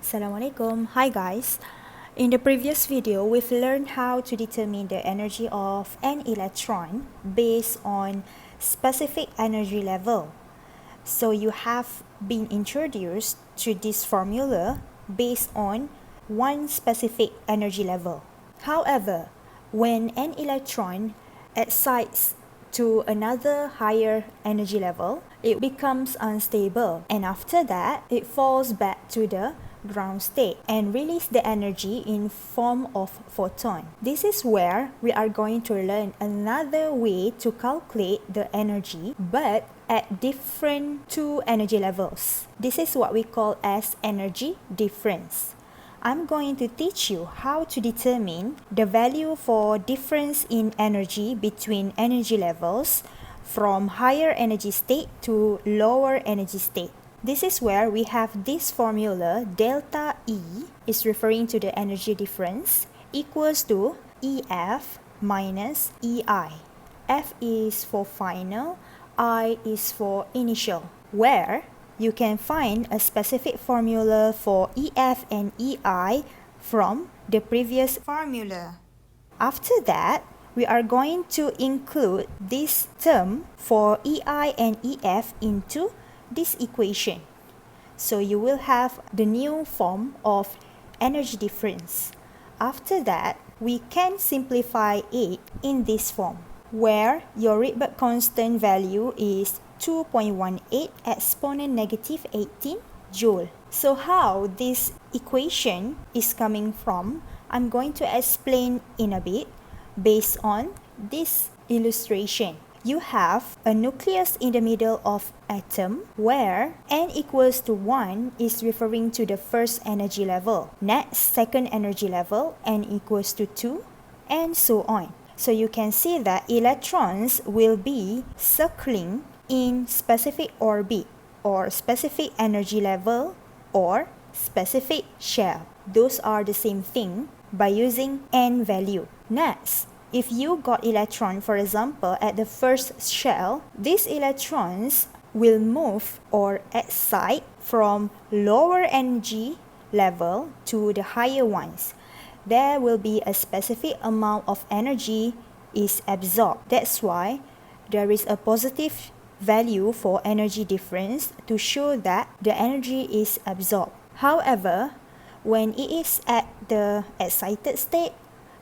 Assalamualaikum. Hi guys. In the previous video, we've learned how to determine the energy of an electron based on specific energy level. So you have been introduced to this formula based on one specific energy level. However, when an electron excites to another higher energy level, it becomes unstable, and after that, it falls back to the ground state and release the energy in form of photon. This is where we are going to learn another way to calculate the energy but at different two energy levels. This is what we call as energy difference. I'm going to teach you how to determine the value for difference in energy between energy levels from higher energy state to lower energy state. This is where we have this formula, delta E is referring to the energy difference, equals to EF minus EI. F is for final, I is for initial, where you can find a specific formula for EF and EI from the previous formula. After that, we are going to include this term for EI and EF into this equation. So you will have the new form of energy difference. After that, we can simplify it in this form, where your Rydberg constant value is 2.18 exponent negative 18 joule. So how this equation is coming from, I'm going to explain in a bit based on this illustration. You have a nucleus in the middle of atom where n equals to 1 is referring to the first energy level. Next, second energy level, n equals to 2, and so on. So you can see that electrons will be circling in specific orbit or specific energy level or specific shell. Those are the same thing by using n value. Next, if you got electron, for example, at the first shell, these electrons will move or excite from lower energy level to the higher ones. There will be a specific amount of energy is absorbed. That's why there is a positive value for energy difference to show that the energy is absorbed. However, when it is at the excited state,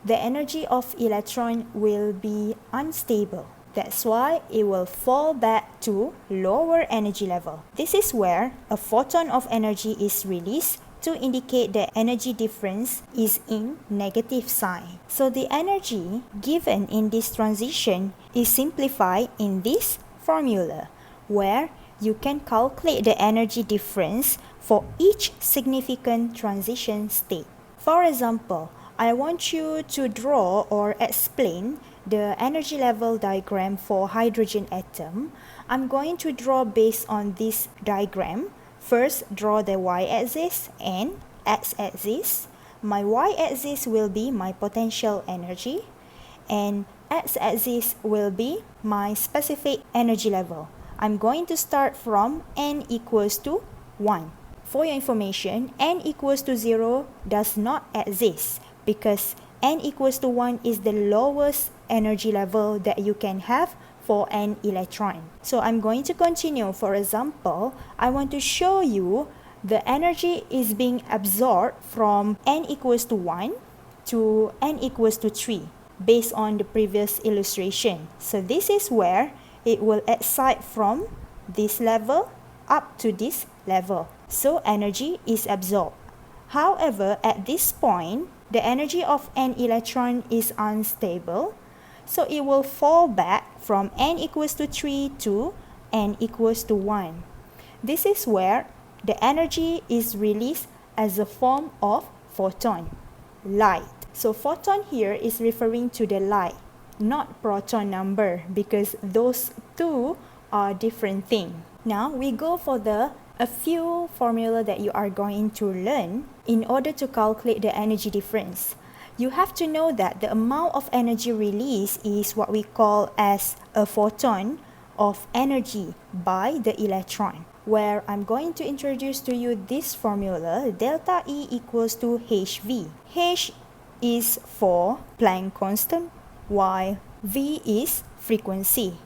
the energy of electron will be unstable. That's why it will fall back to lower energy level. This is where a photon of energy is released to indicate the energy difference is in negative sign. So the energy given in this transition is simplified in this formula, where you can calculate the energy difference for each significant transition state. For example, I want you to draw or explain the energy level diagram for hydrogen atom. I'm going to draw based on this diagram. First, draw the y-axis and x-axis. My y-axis will be my potential energy, and x-axis will be my specific energy level. I'm going to start from n equals to 1. For your information, n equals to 0 does not exist because n equals to 1 is the lowest energy level that you can have for an electron. So I'm going to continue. For example, I want to show you the energy is being absorbed from n equals to 1 to n equals to 3 based on the previous illustration. So this is where it will excite from this level up to this level. So energy is absorbed. However, at this point, the energy of an electron is unstable, so it will fall back from n equals to 3 to n equals to 1. This is where the energy is released as a form of photon, light. So photon here is referring to the light, not proton number, because those two are different things. Now we go for a few formula that you are going to learn in order to calculate the energy difference. You have to know that the amount of energy released is what we call as a photon of energy by the electron. where I'm going to introduce to you this formula, delta E equals to HV. H is for Planck constant, while V is frequency.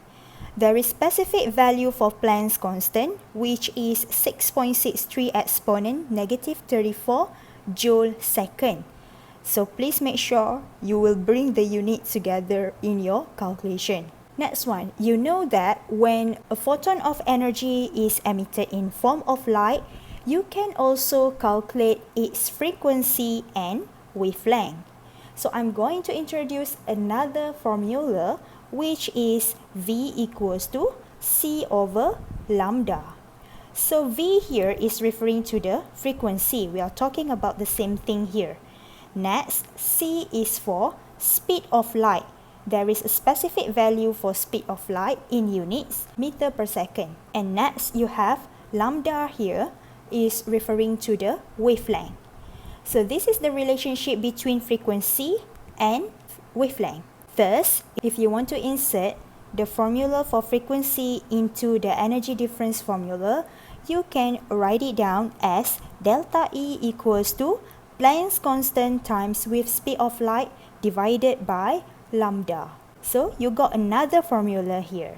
There is specific value for Planck's constant, which is 6.63 exponent negative 34 joule second. So please make sure you will bring the units together in your calculation. Next one, you know that when a photon of energy is emitted in form of light, you can also calculate its frequency and wavelength. So I'm going to introduce another formula, which is V equals to C over lambda. So V here is referring to the frequency. We are talking about the same thing here. Next, C is for speed of light. There is a specific value for speed of light in units, meter per second. And next, you have lambda here is referring to the wavelength. So this is the relationship between frequency and wavelength. Thus, if you want to insert the formula for frequency into the energy difference formula, you can write it down as delta E equals to Planck's constant times with speed of light divided by lambda. So you got another formula here.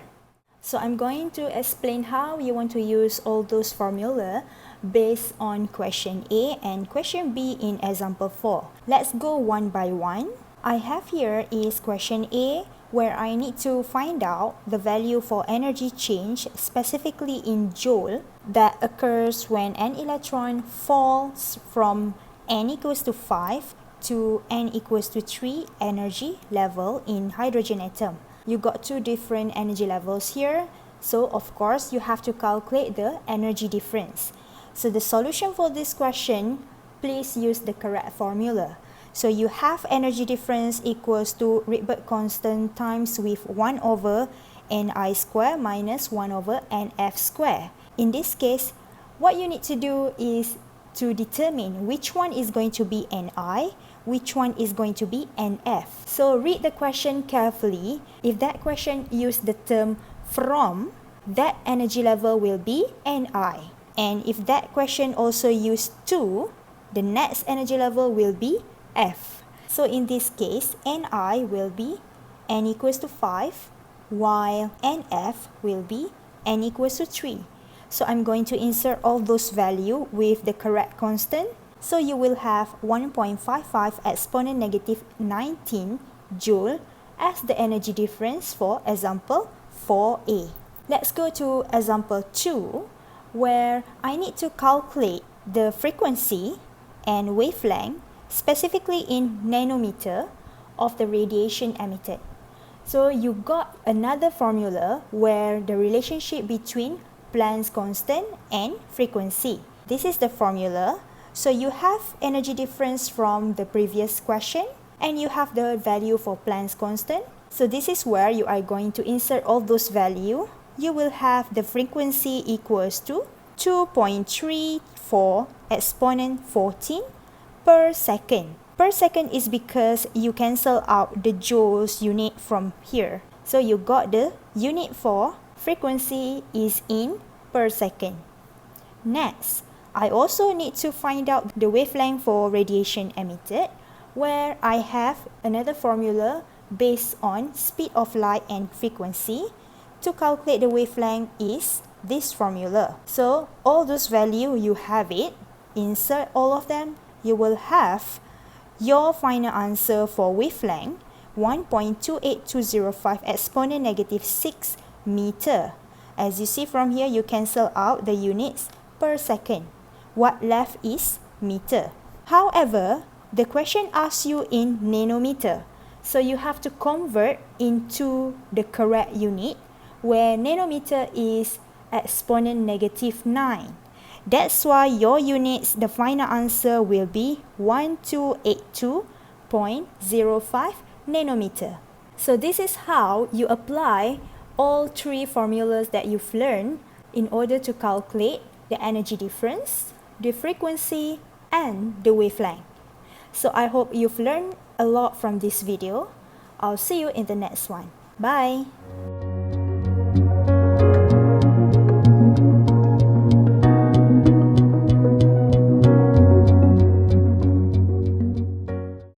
So I'm going to explain how you want to use all those formula based on question A and question B in example 4. Let's go one by one. I have here is question A, where I need to find out the value for energy change specifically in joule that occurs when an electron falls from n equals to 5 to n equals to 3 energy level in hydrogen atom. You got two different energy levels here, so of course you have to calculate the energy difference. So the solution for this question, please use the correct formula. So you have energy difference equals to Rydberg constant times with 1 over Ni square minus 1 over Nf square. In this case, what you need to do is to determine which one is going to be Ni, which one is going to be Nf. So read the question carefully. If that question used the term from, that energy level will be Ni. And if that question also used to, the next energy level will be F. So in this case, Ni will be n equals to 5, while Nf will be n equals to 3. So I'm going to insert all those values with the correct constant. So you will have 1.55 exponent negative 19 joule as the energy difference for example 4a. Let's go to example 2, where I need to calculate the frequency and wavelength specifically in nanometer of the radiation emitted. So you got another formula where the relationship between Planck's constant and frequency. This is the formula. So you have energy difference from the previous question and you have the value for Planck's constant. So this is where you are going to insert all those values. You will have the frequency equals to 2.34 exponent 14 per second. Per second is because you cancel out the joules unit from here. So you got the unit for frequency is in per second. Next, I also need to find out the wavelength for radiation emitted, where I have another formula based on speed of light and frequency. To calculate the wavelength is this formula. So all those values, you have it, insert all of them, you will have your final answer for wavelength 1.28205 exponent negative 6 meter. As you see from here, you cancel out the units per second. What left is meter. However, the question asks you in nanometer. So you have to convert into the correct unit, where nanometer is exponent negative 9. That's why your units, the final answer will be 1282.05 nanometer. So this is how you apply all three formulas that you've learned in order to calculate the energy difference, the frequency, and the wavelength. So I hope you've learned a lot from this video. I'll see you in the next one. Bye!